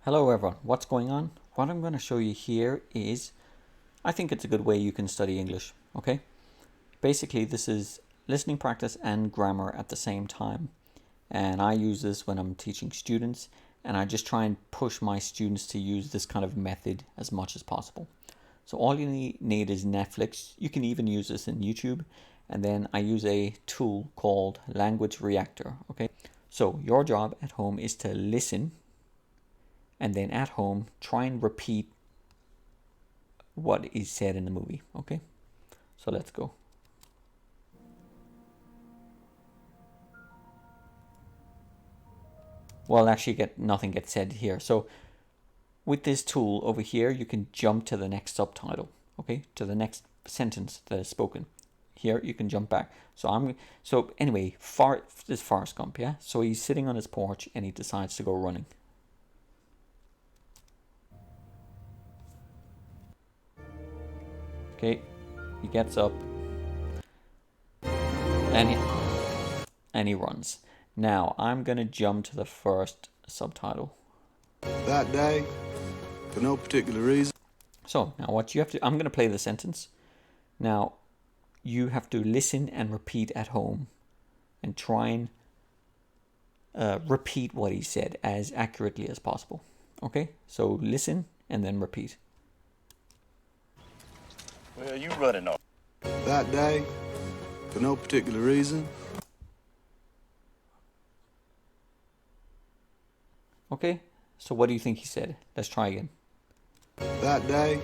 Hello everyone, what's going on? What I'm going to show you here is, I think it's a good way you can study English, okay? Basically this is listening practice and grammar at the same time. And I use this when I'm teaching students, and I just try and push my students to use this kind of method as much as possible. So all you need is Netflix. You can even use this in YouTube. And then I use a tool called Language Reactor, okay? So your job at home is to listen, and then at home try and repeat what is said in the movie. Okay, so let's go. Well, actually nothing gets said here. So with this tool over here, you can jump to the next subtitle, okay, to the next sentence that is spoken. Here you can jump back. So anyway, this Forrest Gump, yeah. So he's sitting on his porch and he decides to go running. Okay, he gets up and he runs. Now I'm gonna jump to the first subtitle. That day, for no particular reason. So now what you have to, I'm gonna play the sentence. Now you have to listen and repeat at home and try and repeat what he said as accurately as possible. Okay, so listen and then repeat. Well, you running off. That day, for no particular reason. Okay, so what do you think he said? Let's try again. That day,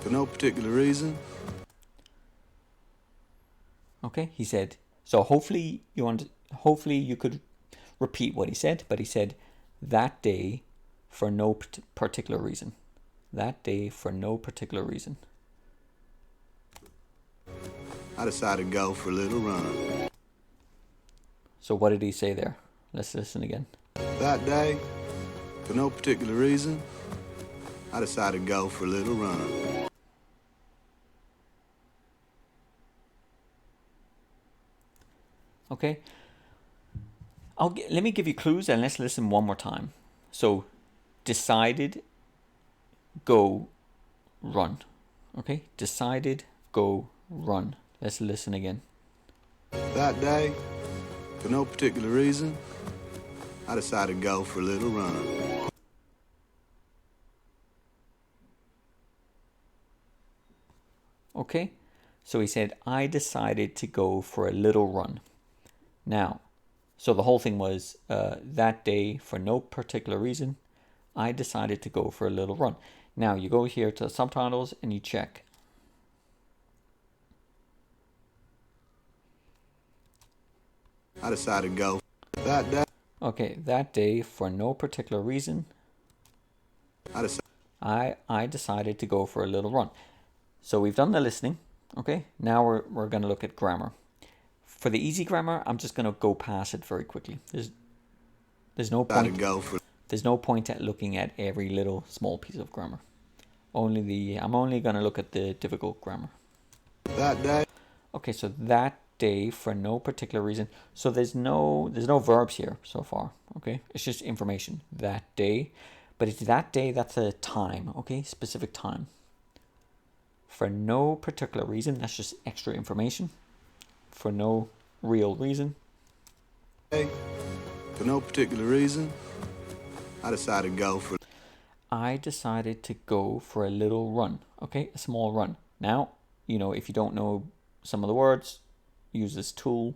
for no particular reason. Okay, he said, so hopefully you could repeat what he said, but he said that day for no particular reason. That day for no particular reason. I decided to go for a little run. So what did he say there? Let's listen again. That day, for no particular reason, I decided to go for a little run. Okay. Let me give you clues and let's listen one more time. So, decided, go, run. Okay, decided, go, run. Let's listen again. That day, for no particular reason, I decided to go for a little run. Okay, so he said, I decided to go for a little run. Now, so the whole thing was that day, for no particular reason, I decided to go for a little run. Now, you go here to subtitles and you check. I decided to go that day. Okay, that day, for no particular reason, I decided to go for a little run. So we've done the listening. Okay, now we're going to look at grammar. For the easy grammar, I'm just going to go past it very quickly. There's no point. There's no point at looking at every little small piece of grammar. I'm only going to look at the difficult grammar. That day. Okay, so that day for no particular reason. So there's no verbs here so far. Okay, it's just information. That day, but it's that day. That's a time. Okay, specific time. For no particular reason, that's just extra information. For no real reason. For no particular reason, I decided to go for. I decided to go for a little run. Okay, a small run. Now, if you don't know some of the words, use this tool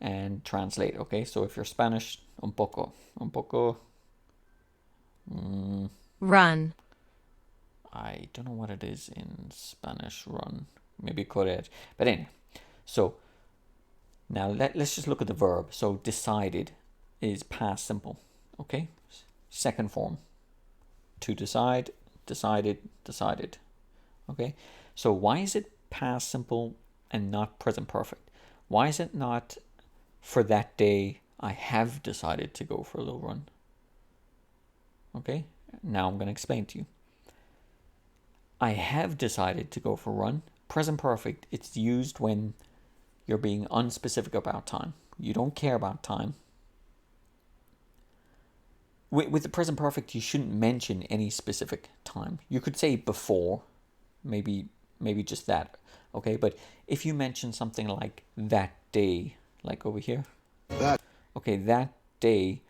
and translate. Okay, so if you're Spanish, un poco. Run. I don't know what it is in Spanish, run. Maybe correr. But anyway, so now let's just look at the verb. So decided is past simple. Okay, second form. To decide, decided, decided. Okay, so why is it past simple and not present perfect? Why is it not for that day I have decided to go for a little run? Okay, now I'm going to explain to you. I have decided to go for a run. Present perfect, it's used when you're being unspecific about time. You don't care about time. with the present perfect, you shouldn't mention any specific time. You could say before, maybe just that, okay? But if you mention something like that day, like over here, That okay, that day,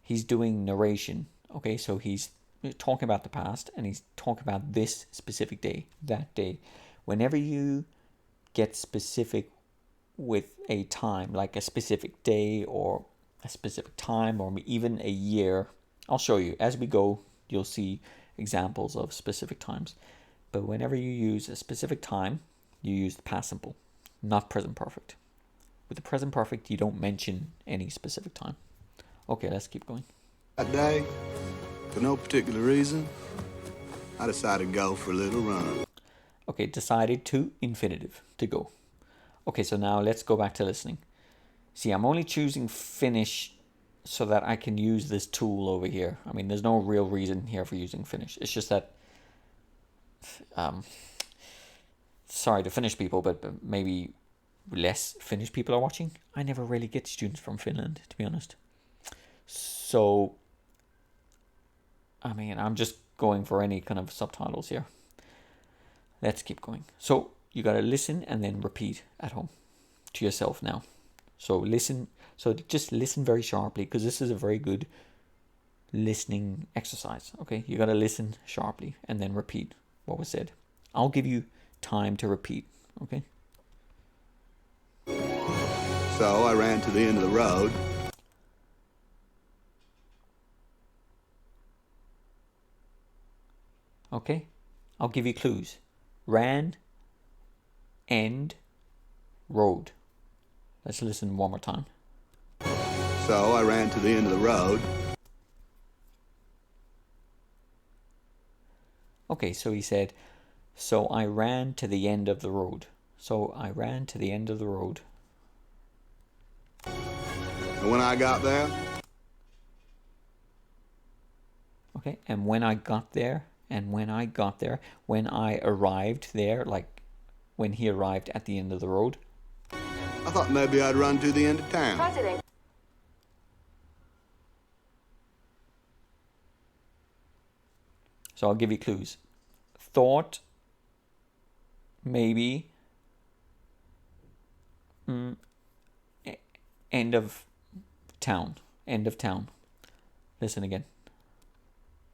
he's doing narration, okay? So he's talking about the past and he's talking about this specific day, that day. Whenever you get specific with a time, like a specific day or a specific time or even a year, I'll show you as we go. You'll see examples of specific times. But whenever you use a specific time, you use the past simple, not present perfect. With the present perfect, you don't mention any specific time. Okay, let's keep going. that day, for no particular reason, I decided to go for a little run. Okay, decided to infinitive, to go. Okay, so now let's go back to listening. See, I'm only choosing finish so that I can use this tool over here. I mean, there's no real reason here for using finish. It's just that, sorry to Finnish people, but maybe less Finnish people are watching. I never really get students from Finland, to be honest. So, I mean, I'm just going for any kind of subtitles here. Let's keep going. So, you got to listen and then repeat at home to yourself now. So, listen. So, just listen very sharply because this is a very good listening exercise. Okay, you got to listen sharply and then repeat what was said. I'll give you time to repeat. Okay. So I ran to the end of the road. Okay, I'll give you clues. Ran, end, road. Let's listen one more time. So I ran to the end of the road. Okay, so he said, so I ran to the end of the road. So I ran to the end of the road. And when I got there, Okay, and when I got there, when I arrived there, like when he arrived at the end of the road. I thought maybe I'd run to the end of town. President. So I'll give you clues. Thought, maybe, end of town. End of town. Listen again.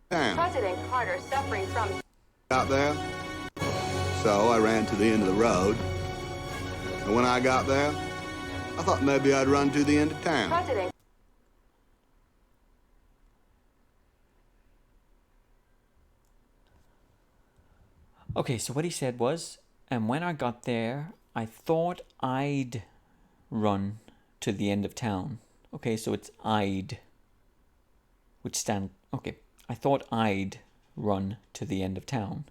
Town. President Carter suffering from. Got there. So I ran to the end of the road. And when I got there, I thought maybe I'd run to the end of town. President. Okay, so what he said was, and when I got there, I thought I'd run to the end of town. Okay, so it's I'd, which stand, okay, I thought I'd run to the end of town.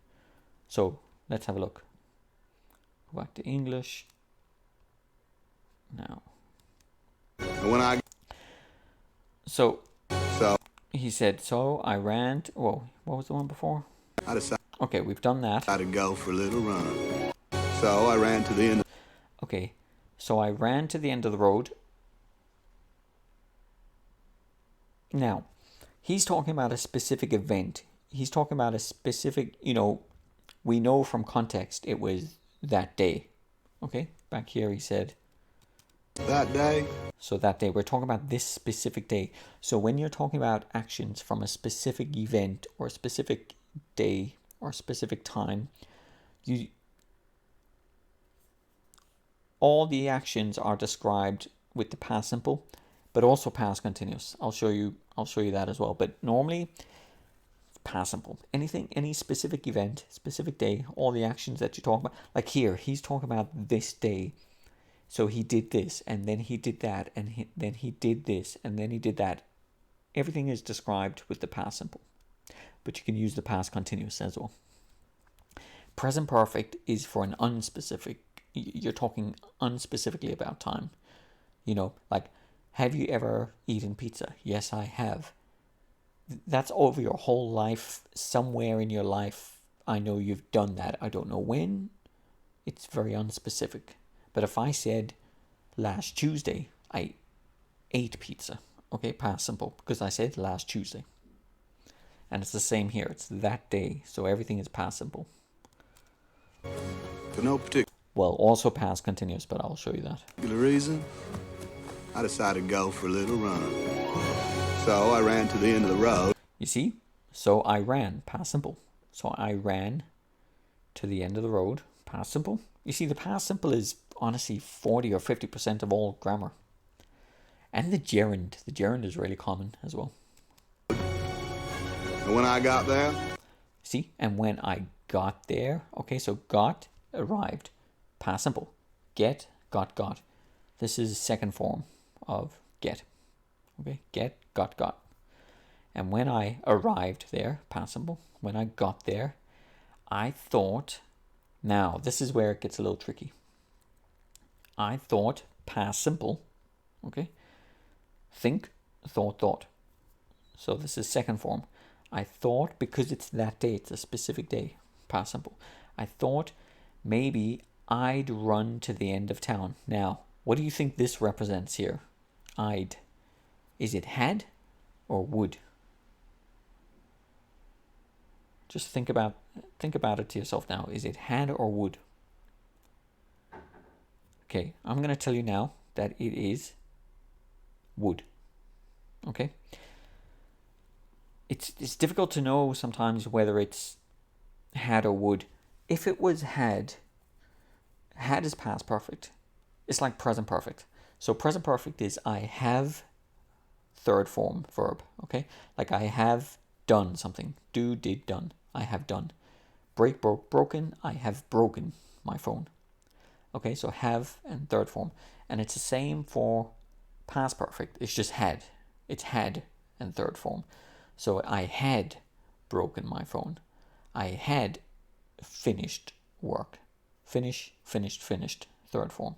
So let's have a look. Go back to English. Now. And when I... So So he said, so I ran, whoa, what was the one before? I decided Okay, we've done that. to go for a little run. So I ran to the end. Okay, so I ran to the end of the road. Now, he's talking about a specific event. He's talking about a specific, we know from context it was that day. Okay, back here he said, That day, so that day, we're talking about this specific day. So when you're talking about actions from a specific event or a specific day or a specific time, all the actions are described with the past simple, but also past continuous. I'll show you that as well. But normally, past simple. Any specific event, specific day, all the actions that you talk about. Like here, he's talking about this day. So he did this, and then he did that, and then he did this, and then he did that. Everything is described with the past simple. But you can use the past continuous as well. Present perfect is for an unspecific. You're talking unspecifically about time. Like, have you ever eaten pizza? Yes, I have. That's over your whole life. Somewhere in your life, I know you've done that. I don't know when. It's very unspecific. But if I said last Tuesday, I ate pizza. Okay, past simple, because I said last Tuesday. And it's the same here. It's that day. So everything is past simple. For no particular Well, also past continuous, but I'll show you that. reason, I decided to go for a little run. So I ran to the end of the road. You see? So I ran, past simple. So I ran to the end of the road, past simple. You see, the past simple is honestly 40 or 50% of all grammar. And the gerund. The gerund is really common as well. And when I got there, See? And when I got there, okay, so got, arrived, past simple. Get, got. This is second form of get. Okay, get, got. And when I arrived there, past simple, when I got there, I thought, now this is where it gets a little tricky. I thought, past simple, okay, think, thought. So this is second form. I thought, because it's that day, it's a specific day, past simple. I thought maybe I'd run to the end of town. Now, what do you think this represents here? I'd. Is it had or would? Just think about it to yourself now. Is it had or would? Okay, I'm going to tell you now that it is would. Okay? It's difficult to know sometimes whether it's had or would. If it was had is past perfect. It's like present perfect. So present perfect is I have third form verb, okay? Like I have done something. Do, did, done. I have done. Break, broke, broken. I have broken my phone. Okay, so have and third form. And it's the same for past perfect. It's just had. It's had and third form. So I had broken my phone. I had finished work. Finish, finished, third form.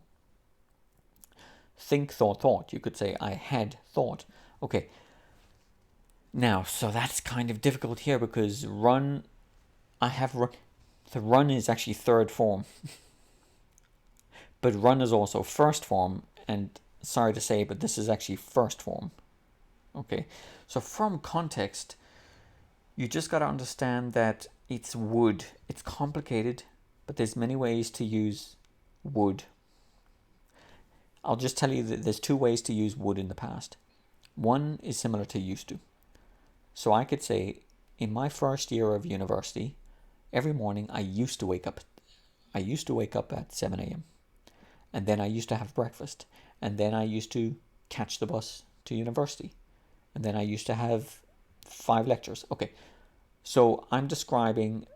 Think, thought. You could say I had thought. Okay. Now, so that's kind of difficult here because run, I have run. The run is actually third form. But run is also first form, and sorry to say, but this is actually first form. Okay, so from context, you just got to understand that it's would. It's complicated, but there's many ways to use would. I'll just tell you that there's two ways to use would in the past. One is similar to used to. So I could say, in my first year of university, every morning I used to wake up at 7 a.m. And then I used to have breakfast. And then I used to catch the bus to university. And then I used to have 5 lectures. Okay, so I'm describing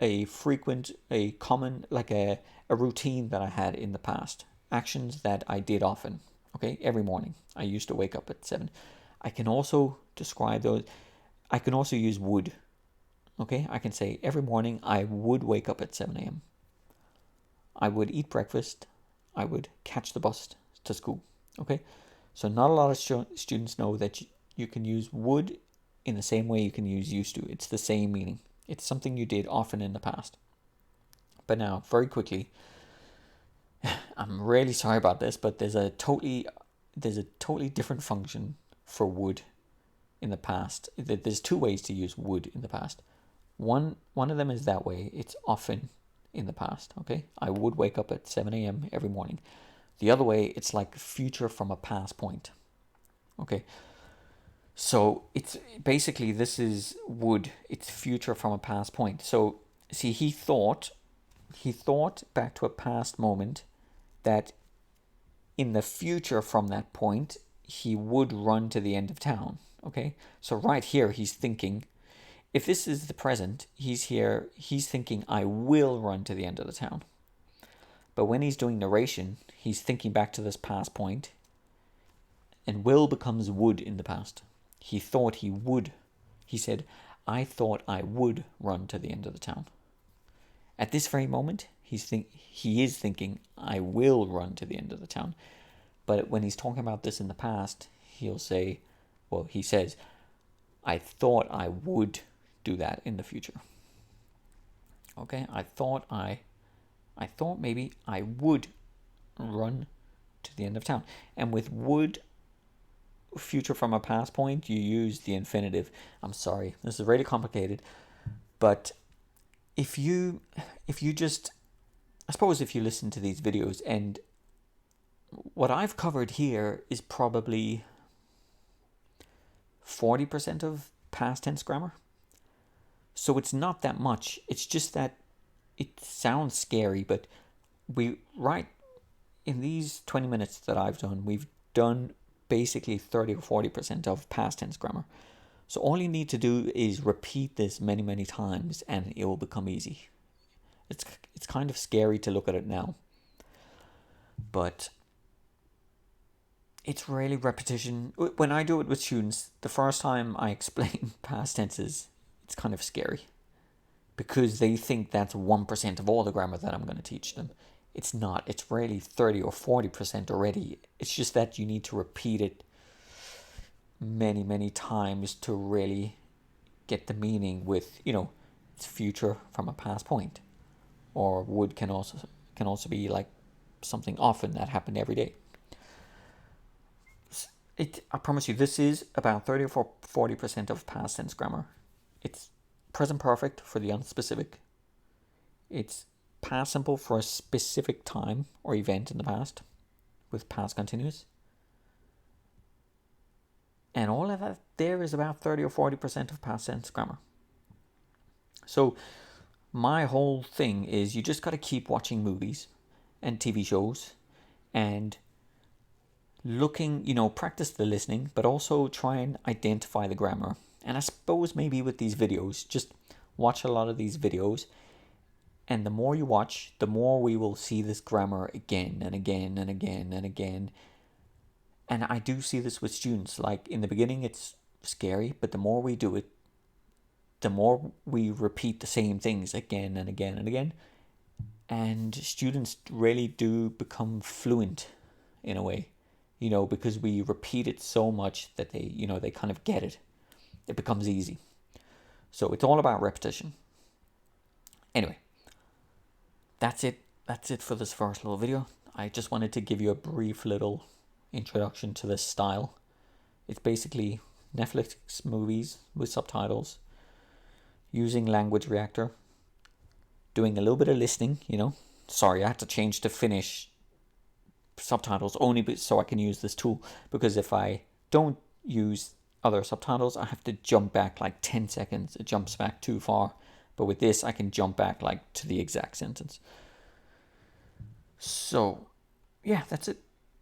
a common, like a routine that I had in the past. Actions that I did often. Okay, every morning. I used to wake up at 7. I can also describe those. I can also use would. Okay, I can say every morning I would wake up at 7 a.m. I would eat breakfast. I would catch the bus to school. Okay, so not a lot of students know that you can use would in the same way you can use used to. It's the same meaning. It's something you did often in the past. But now, very quickly, I'm really sorry about this, but there's a totally different function for would in the past. There's 2 ways to use would in the past. One of them is that way. It's often in the past. Okay, I would wake up at 7 a.m. every morning. The other way, it's like future from a past point. Okay, so it's basically, this is would. It's future from a past point. So see, he thought back to a past moment that in the future from that point he would run to the end of town. Okay, so right here he's thinking, if this is the present, he's thinking I will run to the end of the town. But when he's doing narration, he's thinking back to this past point, and will becomes would in the past. He thought he would. He said, I thought I would run to the end of the town. At this very moment, he is thinking I will run to the end of the town. But when he's talking about this in the past, he says, I thought I would do that in the future. Okay, I thought maybe I would run to the end of town. And with would, future from a past point, you use the infinitive. I'm sorry, this is really complicated, but if you just, I suppose if you listen to these videos, and what I've covered here is probably 40% of past tense grammar. So it's not that much. It's just that it sounds scary, but in these 20 minutes that I've done, we've done basically 30 or 40% of past tense grammar. So all you need to do is repeat this many, many times and it will become easy. It's kind of scary to look at it now, but it's really repetition. When I do it with students, the first time I explain past tenses, it's kind of scary because they think that's 1% of all the grammar that I'm going to teach them. It's not. It's really 30 or 40% already. It's just that you need to repeat it many, many times to really get the meaning with, it's future from a past point. Or would can also be like something often that happened every day. I promise you, this is about 30 or 40% of past tense grammar. It's present perfect for the unspecific. It's past simple for a specific time or event in the past with past continuous. And all of that there is about 30 or 40% of past tense grammar. So my whole thing is you just got to keep watching movies and TV shows and looking, practice the listening, but also try and identify the grammar. And I suppose maybe with these videos, just watch a lot of these videos. And the more you watch, the more we will see this grammar again and again and again and again. And I do see this with students. Like in the beginning, it's scary, but the more we do it, the more we repeat the same things again and again and again. And students really do become fluent in a way, because we repeat it so much that they kind of get it. It becomes easy. So it's all about repetition. Anyway, that's it. That's it for this first little video. I just wanted to give you a brief little introduction to this style. It's basically Netflix movies with subtitles, using language reactor, doing a little bit of listening, Sorry, I had to change to Finnish subtitles only so I can use this tool, because if I don't use other subtitles, I have to jump back like 10 seconds. It jumps back too far. But with this, I can jump back like to the exact sentence. So, yeah, that's it.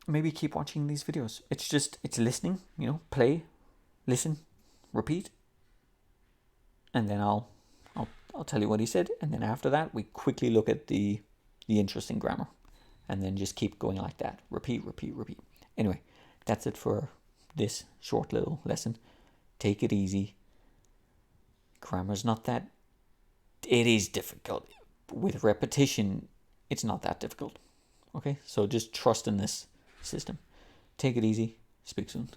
Maybe keep watching these videos. It's listening, play, listen, repeat. And then I'll tell you what he said. And then after that, we quickly look at the interesting grammar. And then just keep going like that. Repeat, repeat, repeat. Anyway, that's it for this short little lesson. Take it easy. Grammar's not that... It is difficult. With repetition, it's not that difficult. Okay? So just trust in this system. Take it easy. Speak soon.